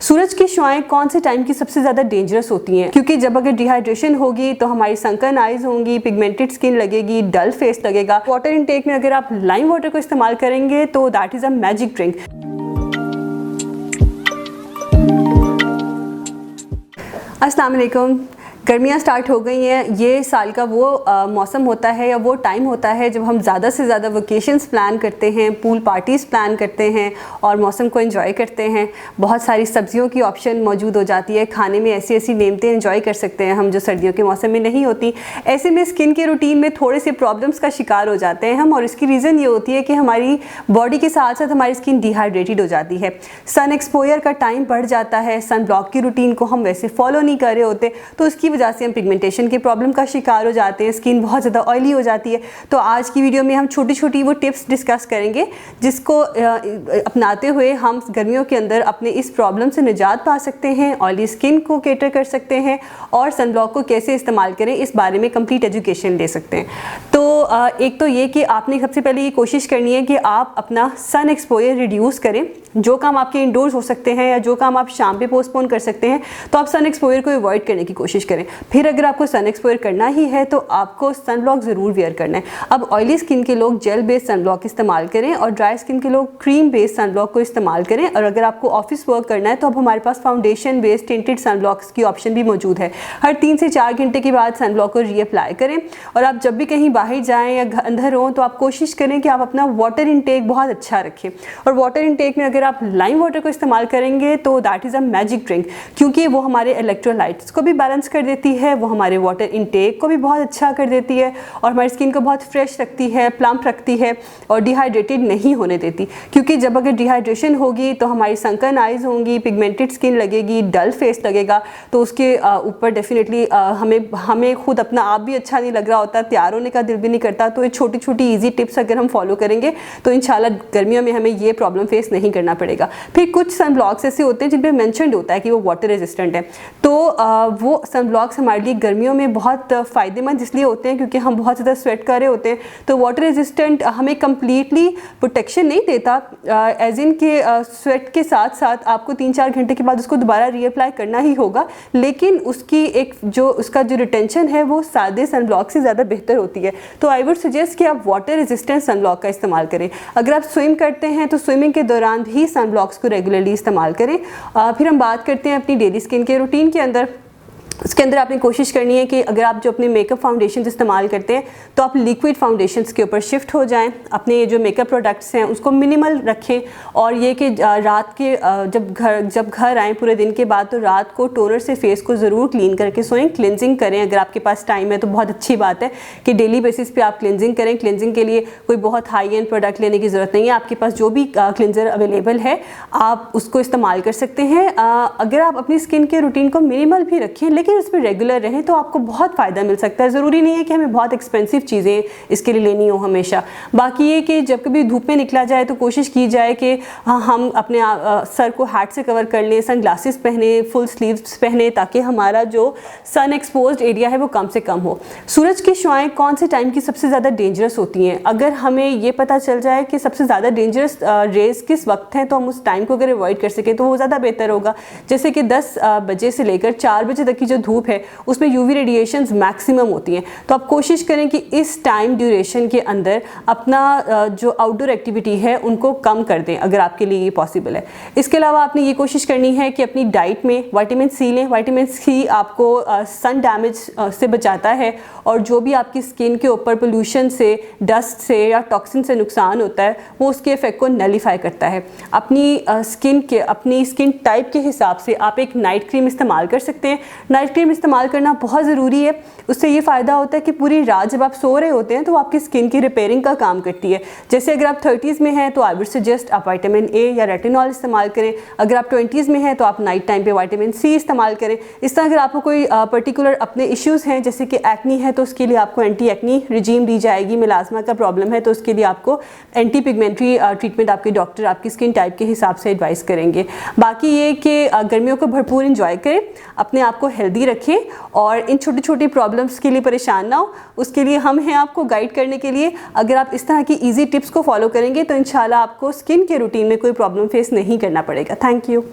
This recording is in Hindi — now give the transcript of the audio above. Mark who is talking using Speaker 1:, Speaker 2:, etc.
Speaker 1: सूरज की शुआएं कौन से टाइम की सबसे ज़्यादा डेंजरस होती हैं? क्योंकि जब अगर डिहाइड्रेशन होगी तो हमारी सनकन आइज होंगी, पिगमेंटेड स्किन लगेगी, डल फेस लगेगा। वाटर इनटेक में अगर आप लाइम वाटर को इस्तेमाल करेंगे तो that is a magic drink. अस्सलाम वालेकुम। गर्मियाँ स्टार्ट हो गई हैं। ये साल का वो मौसम होता है या वो टाइम होता है जब हम ज़्यादा से ज़्यादा वेकेशंस प्लान करते हैं, पूल पार्टीज़ प्लान करते हैं और मौसम को एंजॉय करते हैं। बहुत सारी सब्जियों की ऑप्शन मौजूद हो जाती है, खाने में ऐसी ऐसी नेमतें एंजॉय कर सकते हैं हम जो सर्दियों के मौसम में नहीं होती। ऐसे में स्किन के रूटीन में थोड़े से प्रॉब्लम्स का शिकार हो जाते हैं हम, और इसकी रीज़न ये होती है कि हमारी बॉडी के साथ साथ हमारी स्किन डिहाइड्रेटेड हो जाती है। सन एक्सपोजर का टाइम बढ़ जाता है, सन ब्लॉक की रूटीन को हम वैसे फॉलो नहीं कर रहे होते, तो उसकी वजह से हम पिगमेंटेशन की प्रॉब्लम का शिकार हो जाते हैं, स्किन बहुत ज़्यादा ऑयली हो जाती है। तो आज की वीडियो में हम छोटी छोटी वो टिप्स डिस्कस करेंगे जिसको अपनाते हुए हम गर्मियों के अंदर अपने इस प्रॉब्लम से निजात पा सकते हैं, ऑयली स्किन को कैटर कर सकते हैं और सनब्लॉक को कैसे इस्तेमाल करें इस बारे में कंप्लीट एजुकेशन ले सकते हैं। तो एक तो ये कि आपने सबसे पहले ये कोशिश करनी है कि आप अपना सन एक्सपोजर रिड्यूस करें। जो काम आपके इंडोर्स हो सकते हैं या जो काम आप शाम पे पोस्टपोन कर सकते हैं, तो आप सन एक्सपोजर को अवॉइड करने की कोशिश करें। फिर अगर आपको सन एक्सपोजर करना ही है तो आपको सन ब्लॉक ज़रूर वेयर करना है। अब ऑयली स्किन के लोग जेल बेस्ड सन ब्लॉक इस्तेमाल करें और ड्राई स्किन के लोग क्रीम बेस्ड सन ब्लॉक को इस्तेमाल करें। और अगर आपको ऑफिस वर्क करना है तो अब हमारे पास फाउंडेशन बेस्ड टिंटेड सन ब्लॉक्स की ऑप्शन भी मौजूद है। हर 3 से 4 घंटे के बाद सन ब्लॉक को रीअप्लाई करें। और आप जब भी कहीं बाहर जाएँ या अंदर हों तो आप कोशिश करें कि आप अपना वाटर इनटेक बहुत अच्छा रखें। और वाटर इनटेक में अगर आप लाइम वाटर को इस्तेमाल करेंगे तो that is a magic drink, क्योंकि वो हमारे इलेक्ट्रोलाइट्स को भी बैलेंस कर देती है, वो हमारे वाटर इनटेक को भी बहुत अच्छा कर देती है और हमारी स्किन को बहुत फ्रेश रखती है, प्लम्प रखती है और डिहाइड्रेटेड नहीं होने देती। क्योंकि जब अगर डिहाइड्रेशन होगी तो हमारी सनकन आइज होंगी, पिगमेंटेड स्किन लगेगी, डल फेस लगेगा। तो उसके ऊपर डेफिनेटली हमें खुद अपना आप भी अच्छा नहीं लग रहा होता, तैयार होने का दिल भी नहीं करता। तो ये छोटी छोटी ईजी टिप्स अगर हम फॉलो करेंगे तो इंशाल्लाह गर्मियों में हमें ये प्रॉब्लम फेस नहीं करना पड़ेगा। फिर कुछ सन ब्लॉक्स ऐसे होते हैं जिन पे मेंशन्ड होता है कि वो वाटर रेजिस्टेंट है, तो वो सन ब्लॉक्स हमारे लिए गर्मियों में बहुत फ़ायदेमंद इसलिए होते हैं क्योंकि हम बहुत ज़्यादा स्वेट कर रहे होते हैं। तो वाटर रेजिस्टेंट हमें कम्प्लीटली प्रोटेक्शन नहीं देता, एज इन के स्वेट के साथ साथ आपको 3-4 घंटे के बाद उसको दोबारा रीअप्लाई करना ही होगा, लेकिन उसकी उसका जो रिटेंशन है वो सादे सन ब्लॉक से ज़्यादा बेहतर होती है। तो आई वुड सजेस्ट कि आप वाटर रेजिस्टेंट सन ब्लॉक का इस्तेमाल करें। अगर आप स्विम करते हैं तो स्विमिंग के दौरान भी सन ब्लॉक्स को रेगुलरली इस्तेमाल करें। फिर हम बात करते हैं अपनी डेली स्किन के रूटीन के अंदर। उसके अंदर आपने कोशिश करनी है कि अगर आप जो अपने मेकअप फाउंडेशन इस्तेमाल करते हैं तो आप लिक्विड फाउंडेशंस के ऊपर शिफ्ट हो जाएं। अपने जो मेकअप प्रोडक्ट्स हैं उसको मिनिमल रखें और ये कि रात के जब घर आएँ पूरे दिन के बाद तो रात को टोनर से फेस को ज़रूर क्लीन करके सोएं, क्लिनजिंग करें। अगर आपके पास टाइम है तो बहुत अच्छी बात है कि डेली बेसिस पे आप क्लिनजिंग करें। क्लिनजिंग के लिए कोई बहुत हाई एंड प्रोडक्ट लेने की ज़रूरत नहीं है, आपके पास जो भी क्लिनजर अवेलेबल है आप उसको इस्तेमाल कर सकते हैं। अगर आप अपनी स्किन के रूटीन को मिनिमल भी रखें लेकिन उस पर रेगुलर रहें तो आपको बहुत फ़ायदा मिल सकता है। ज़रूरी नहीं है कि हमें बहुत एक्सपेंसिव चीज़ें इसके लिए लेनी हो हमेशा। बाकी ये कि जब कभी धूप में निकला जाए तो कोशिश की जाए कि हम अपने सर को हैट से कवर कर लें, सन ग्लासेस पहने, फुल स्लीव्स पहने, ताकि हमारा जो सन एक्सपोज्ड एरिया है वो कम से कम हो। सूरज की शुआएं कौन से टाइम की सबसे ज़्यादा डेंजरस होती हैं? अगर हमें ये पता चल जाए कि सबसे ज़्यादा डेंजरस रेज किस वक्त हैं तो हम उस टाइम को अगर अवॉइड कर सकें तो वो ज़्यादा बेहतर होगा। जैसे कि 10 बजे से लेकर 4 बजे तक की जो धूप है उसमें यूवी रेडिएशंस मैक्सिमम होती हैं। तो आप कोशिश करें कि इस टाइम ड्यूरेशन के अंदर अपना जो आउटडोर एक्टिविटी है उनको कम कर दें अगर आपके लिए ये पॉसिबल है। इसके अलावा आपने ये कोशिश करनी है कि अपनी डाइट में विटामिन सी लें। विटामिन सी आपको सन डैमेज से बचाता है और जो भी आपकी स्किन के ऊपर पोल्यूशन से, डस्ट से या टॉक्सिन से नुकसान होता है वो उसके इफेक्ट को नलीफाई करता है। अपनी स्किन टाइप के हिसाब से आप एक नाइट क्रीम इस्तेमाल कर सकते हैं। नाइट क्रीम इस्तेमाल करना बहुत ज़रूरी है। उससे ये फ़ायदा होता है कि पूरी रात जब आप सो रहे होते हैं तो आपकी स्किन की रिपेयरिंग का काम करती है। जैसे अगर आप 30s में हैं तो आई वुड सजेस्ट आप विटामिन ए या रेटिनॉल इस्तेमाल करें। अगर आप 20s में हैं तो आप नाइट टाइम पे विटामिन सी इस्तेमाल करें। इस तरह अगर आपको कोई पर्टिकुलर अपने इश्यूज़ हैं जैसे कि एक्नी है तो उसके लिए आपको एंटी एक्नी रिजीम दी जाएगी। मिलाजमा का प्रॉब्लम है तो उसके लिए आपको एंटी पिगमेंट्री ट्रीटमेंट आपके डॉक्टर आपकी स्किन टाइप के हिसाब से एडवाइस करेंगे। बाकी ये कि गर्मियों को भरपूर इंजॉय करें, अपने आप को हेल्दी रखें और इन छोटी छोटी प्रॉब्लम्स के लिए परेशान ना हो। उसके लिए हम हैं आपको गाइड करने के लिए। अगर आप इस तरह की इजी टिप्स को फॉलो करेंगे तो इंशाल्लाह आपको स्किन के रूटीन में कोई प्रॉब्लम फेस नहीं करना पड़ेगा। Thank you.